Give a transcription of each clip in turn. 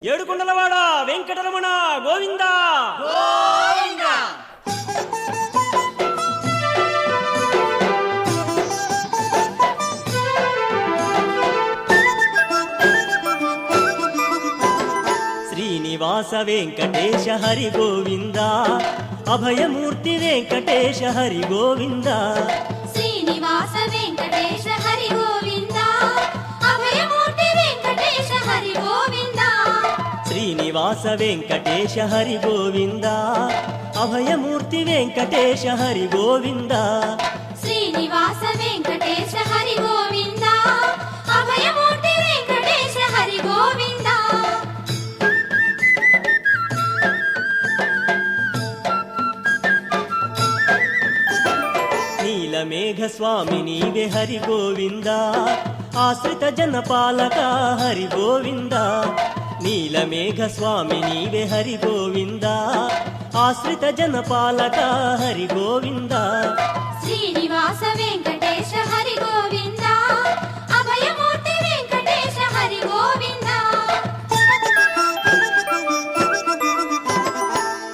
ఏడుకొండలవాడ వెంకటరమణ గోవింద గోవింద. శ్రీనివాస వెంకటేశ హరి గోవింద అభయమూర్తి వెంకటేశ హరి గోవింద శ్రీనివాస వెంకటేశ హరి గోవింద అభయమూర్తి వెంకటేశ హరి గోవింద. శ్రీనివాస వెంకటేశ హరి గోవింద అభయమూర్తి వెంకటేశ హరి గోవింద శ్రీనివాస వెంకటేశ హరి గోవింద అభయమూర్తి వెంకటేశ హరి గోవింద. నీలమేఘ స్వామి నీవే హరి గోవింద ఆశ్రిత జనపాలక హరి గోవింద నీలమేఘ స్వామి నీవే హరి గోవింద ఆశ్రిత జనపాలక హరి గోవింద శ్రీనివాస వెంకటేశ హరి గోవింద అభయమూర్తి వెంకటేశ హరి గోవింద.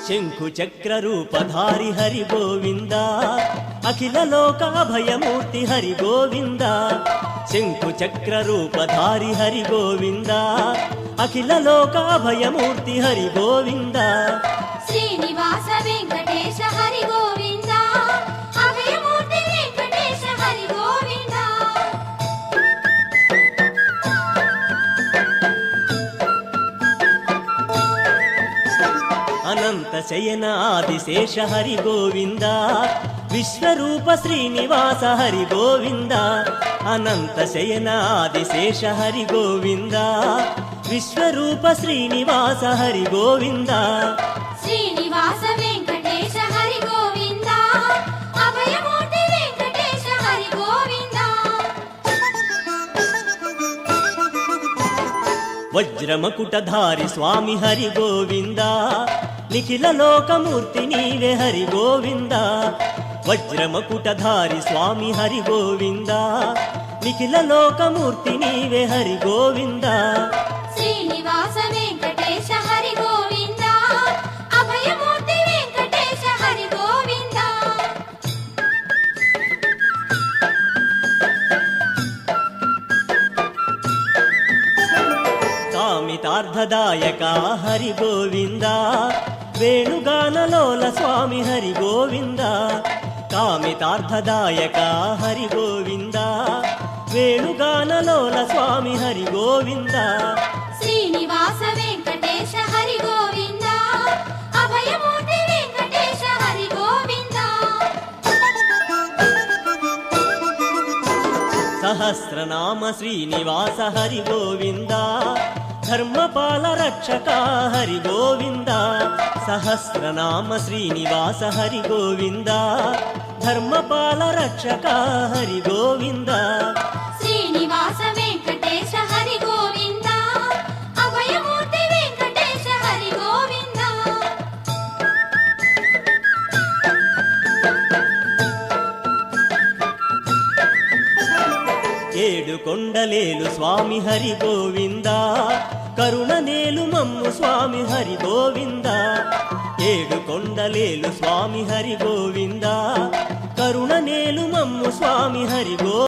శంఖు చక్ర రూపధారి హరి గోవింద అఖిల లోక అభయమూర్తి హరి గోవింద శంఖు చక్ర రూపధారి హరి గోవింద అఖిల లోక అభయమూర్తి హరి గోవింద శ్రీనివాస వెంకటేశ హరి గోవింద అభయమూర్తి వెంకటేశ హరి గోవింద. అనంత శయన ఆదిశేష హరి గోవింద విశ్వరూప శ్రీనివాస హరి గోవింద అనంత శయన ఆదిశేష హరి గోవింద విశ్వరూప శ్రీనివాస హరి గోవింద శ్రీనివాస వెంకటేశ హరి గోవింద అభయమూర్తి వెంకటేశ హరి గోవింద. వజ్రమకుటధారి స్వామి హరి గోవింద నిఖిల లోకమూర్తి నీవే హరి గోవింద వజ్రమకుటధారి స్వామి హరి గోవింద నిఖిల లోకమూర్తి నీవే హరి గోవింద శ్రీనివాస వెంకటేశ హరి గోవింద అభయమూర్తి వెంకటేశ హరి గోవింద. కామితార్థదాయక హరి గోవింద వేణుగానలోల స్వామి హరి గోవింద కామితార్థదాయక హరి గోవింద వేణుగానలోల స్వామి హరి గోవింద శ్రీనివాస వెంకటేశ హరి గోవింద అభయమూర్తి వెంకటేశ హరి గోవింద. సహస్రనామ శ్రీనివాస హరి గోవింద ధర్మపాల రక్షక హరి గోవింద సహస్రనామ శ్రీనివాస హరి గోవింద ధర్మపాల రక్షక హరి గోవింద శ్రీనివాస వెంకటేశ హరి గోవింద అభయమూర్తి వెంకటేశ హరి గోవింద. ఏడు కొండలేలు స్వామి హరి గోవింద కరుణ నేలు మమ్ము స్వామి హరి గోవింద ఏడు కొండలేలు స్వామి హరి గోవింద కరుణ నేలు మమ్ము స్వామి హరి గో